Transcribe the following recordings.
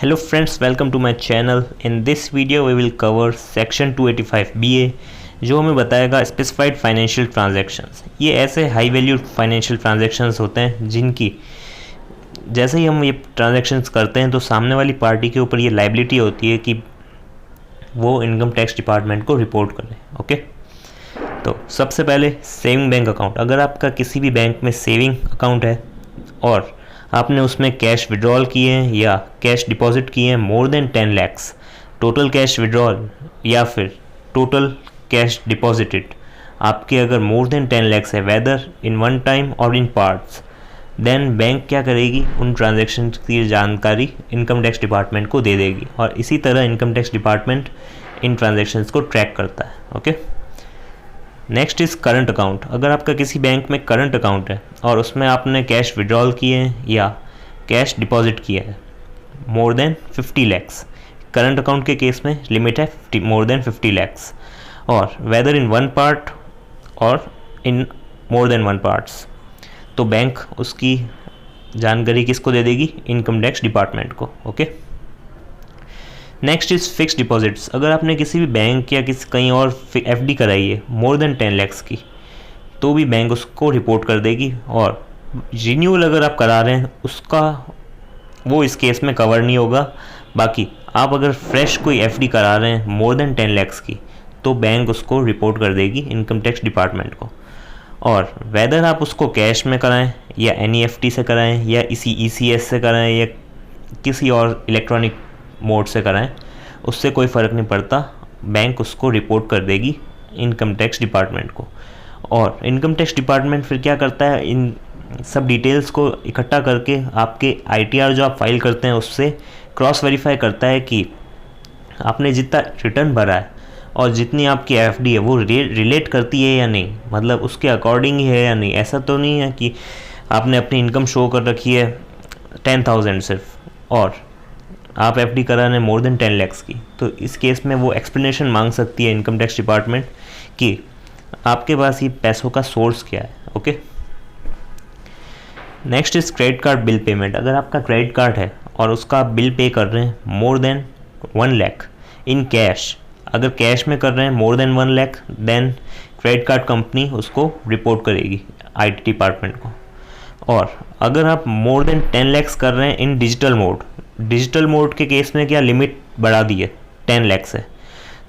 Hello friends, welcome to my channel. In this video we will cover section 285 BA जो हमें बताएगा specified financial transactions. ये ऐसे high value financial transactions होते हैं जिनकी जैसे ही हम ये ट्रांजैक्शंस करते हैं तो सामने वाली पार्टी के ऊपर ये लायबिलिटी होती है कि वो इनकम टैक्स डिपार्टमेंट को रिपोर्ट करें। ओके, तो सबसे पहले सेविंग बैंक अकाउंट। अगर आपका किसी भी बैंक में सेविंग अकाउंट है और आपने उसमें कैश विड्रॉल किए हैं या कैश डिपॉजिट किए हैं more then 10 lakhs, total cash withdrawal या फिर टोटल कैश डिपॉजिटेड आपके अगर मोर देन 10 lakhs है, वेदर इन वन टाइम और इन पार्ट्स, देन बैंक क्या करेगी, उन ट्रांजैक्शन की जानकारी इनकम टैक्स डिपार्टमेंट को दे देगी और इसी तरह income tax department in transactions को ट्रैक करता है। Okay, next is current account. अगर आपका किसी बैंक में करंट अकाउंट है और उसमें आपने कैश विड्रॉल किए हैं या कैश डिपॉजिट किया है more than 50 lakhs, current account के केस में लिमिट है मोर देन 50 lakhs और वेदर इन वन पार्ट और इन मोर देन वन पार्ट्स, तो बैंक उसकी जानकारी किसको दे देगी, इनकम टैक्स डिपार्टमेंट को। Okay, next is fix deposits. अगर आपने किसी भी बैंक या किसी कहीं और एफडी कराई है मोर देन 10 lakhs की, तो भी बैंक उसको रिपोर्ट कर देगी और रिन्यूअल अगर आप करा रहे हैं उसका वो इस केस में कवर नहीं होगा। बाकी आप अगर फ्रेश कोई एफडी करा रहे हैं मोर देन 10 lakhs की, तो बैंक उसको रिपोर्ट कर देगी इनकम टैक्स डिपार्टमेंट को। और वेदर आप उसको कैश में कराएं या एनईएफटी से कराएं या इसी ईसीएस से कराएं या किसी और इलेक्ट्रॉनिक मोड से कराएं, उससे कोई फ़र्क नहीं पड़ता, बैंक उसको रिपोर्ट कर देगी इनकम टैक्स डिपार्टमेंट को। और इनकम टैक्स डिपार्टमेंट फिर क्या करता है, इन सब डिटेल्स को इकट्ठा करके आपके आईटीआर जो आप फाइल करते हैं उससे क्रॉस वेरीफाई करता है कि आपने जितना रिटर्न भरा है और जितनी आपकी एफडी है वो रिलेट करती है या नहीं, मतलब उसके अकॉर्डिंग ही है या नहीं। ऐसा तो नहीं है कि आपने अपनी इनकम शो कर रखी है 10,000 सिर्फ और आप एफडी करा रहे हैं मोर देन 10 lakhs की, तो इस केस में वो एक्सप्लेनेशन मांग सकती है इनकम टैक्स डिपार्टमेंट कि आपके पास ये पैसों का सोर्स क्या है। Okay, next is credit card bill payment. अगर आपका क्रेडिट कार्ड है और उसका आप बिल पे कर रहे हैं more than 1 lakh in cash, अगर कैश में कर रहे हैं more than 1 lakh, then credit card company उसको रिपोर्ट करेगी आईटी डिपार्टमेंट को। और अगर आप मोर देन 10 lakhs कर रहे हैं इन डिजिटल मोड, डिजिटल मोड के केस में क्या लिमिट बढ़ा दी है 10 lakhs है,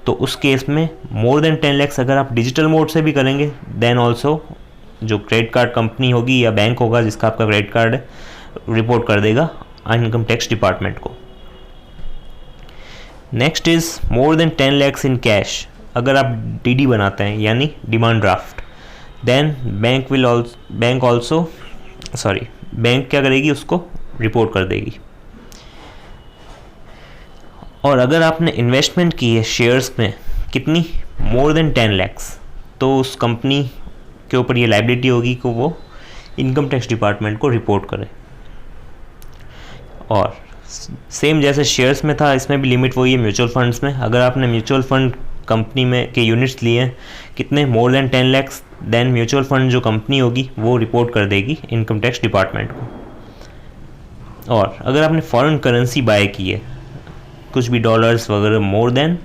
तो उस केस में मोर देन 10 lakhs अगर आप डिजिटल मोड से भी करेंगे देन ऑल्सो जो क्रेडिट कार्ड कंपनी होगी या बैंक होगा जिसका आपका क्रेडिट कार्ड है रिपोर्ट कर देगा इनकम टैक्स डिपार्टमेंट को। Next is more than 10 lakhs in cash. अगर आप डीडी बनाते हैं यानी डिमांड ड्राफ्ट, देन बैंक क्या करेगी, उसको रिपोर्ट कर देगी। और अगर आपने इन्वेस्टमेंट की है शेयर्स में कितनी मोर देन 10 lakhs, तो उस कंपनी के ऊपर ये लायबिलिटी होगी कि वो इनकम टैक्स डिपार्टमेंट को रिपोर्ट करे। और सेम जैसे शेयर्स में था, इसमें भी लिमिट वही है म्यूचुअल फंड्स में। अगर आपने म्यूचुअल फंड कंपनी में के यूनिट्स लिए हैं कितने more than 10 lakhs, then mutual fund जो कंपनी होगी वो रिपोर्ट कर देगी इनकम टैक्स डिपार्टमेंट को। और अगर आपने फॉरेन करेंसी बाय की है कुछ भी डॉलर्स वगैरह मोर देन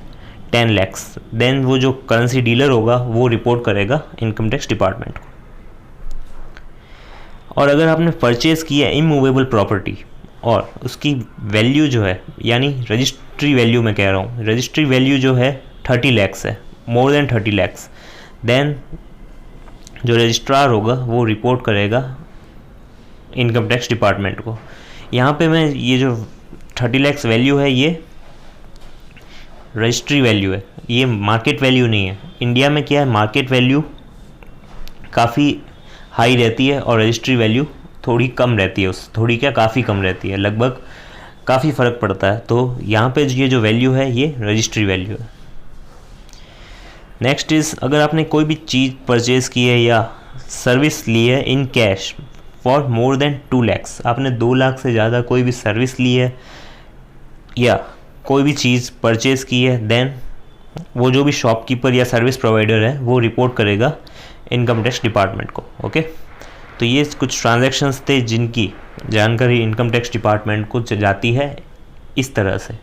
10 lakhs, देन वो जो करेंसी डीलर होगा वो रिपोर्ट करेगा इनकम टैक्स डिपार्टमेंट को। और अगर आपने परचेज़ किया इमूवेबल प्रॉपर्टी और उसकी वैल्यू जो है यानी रजिस्ट्री वैल्यू मैं कह रहा हूँ, रजिस्ट्री वैल्यू जो है 30 lakhs है, मोर देन 30 lakhs, देन जो रजिस्ट्रार होगा वो रिपोर्ट करेगा इनकम टैक्स डिपार्टमेंट को। यहाँ पे मैं ये जो 30 lakhs वैल्यू है ये रजिस्ट्री वैल्यू है, ये मार्केट वैल्यू नहीं है। इंडिया में क्या है, मार्केट वैल्यू काफ़ी हाई रहती है और रजिस्ट्री वैल्यू थोड़ी कम रहती है, उस थोड़ी क्या काफ़ी कम रहती है, लगभग काफ़ी फ़र्क पड़ता है। तो यहाँ पे ये जो वैल्यू है ये रजिस्ट्री वैल्यू है। नेक्स्ट इज़ अगर आपने कोई भी चीज़ परचेज़ की है या सर्विस ली है in cash for more than 2 lakhs, आपने 2 लाख से ज़्यादा कोई भी सर्विस ली है या कोई भी चीज़ परचेज़ की है, देन वो जो भी शॉपकीपर या सर्विस प्रोवाइडर है वो रिपोर्ट करेगा इनकम टैक्स डिपार्टमेंट को। ओके, तो ये कुछ ट्रांजैक्शंस थे जिनकी जानकारी इनकम टैक्स डिपार्टमेंट को जाती है इस तरह से।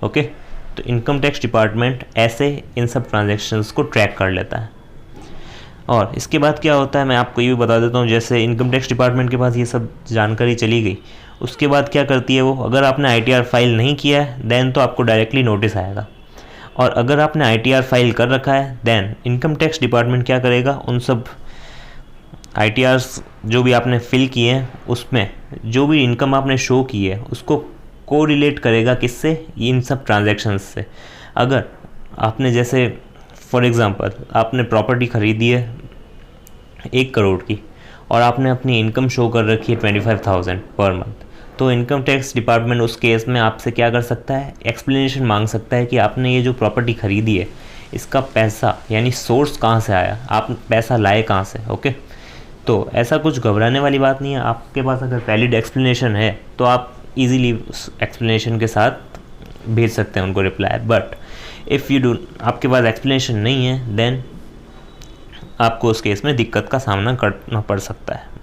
ओके, तो इनकम टैक्स डिपार्टमेंट ऐसे इन सब ट्रांजैक्शंस को ट्रैक कर लेता है। और इसके बाद क्या होता है मैं आपको ये भी बता देता हूँ, जैसे इनकम टैक्स डिपार्टमेंट के पास ये सब जानकारी चली गई, उसके बाद क्या करती है वो, अगर आपने ITR फाइल नहीं किया है देन तो आपको डायरेक्टली नोटिस आएगा, और अगर आपने ITR फाइल कर रखा है देन इनकम टैक्स डिपार्टमेंट क्या करेगा, उन सब ITRs जो भी आपने फिल किए हैं उसमें जो भी इनकम आपने शो की है उसको कोरिलेट करेगा किससे, इन सब ट्रांजैक्शंस से। अगर आपने जैसे फॉर एग्ज़ाम्पल आपने प्रॉपर्टी ख़रीदी है 1 करोड़ की और आपने अपनी इनकम शो कर रखी है 25,000 पर मंथ, तो इनकम टैक्स डिपार्टमेंट उस केस में आपसे क्या कर सकता है, एक्सप्लेनेशन मांग सकता है कि आपने ये जो प्रॉपर्टी ख़रीदी है इसका पैसा यानी सोर्स कहाँ से आया, आप पैसा लाए कहाँ से। ओके, तो ऐसा कुछ घबराने वाली बात नहीं है, आपके पास अगर वैलिड एक्सप्लेनेशन है तो आप इजीली उस एक्सप्लेनेशन के साथ भेज सकते हैं उनको reply. But if you do, आपके पास एक्सप्लेनेशन नहीं है देन आपको उस केस में दिक्कत का सामना करना पड़ सकता है।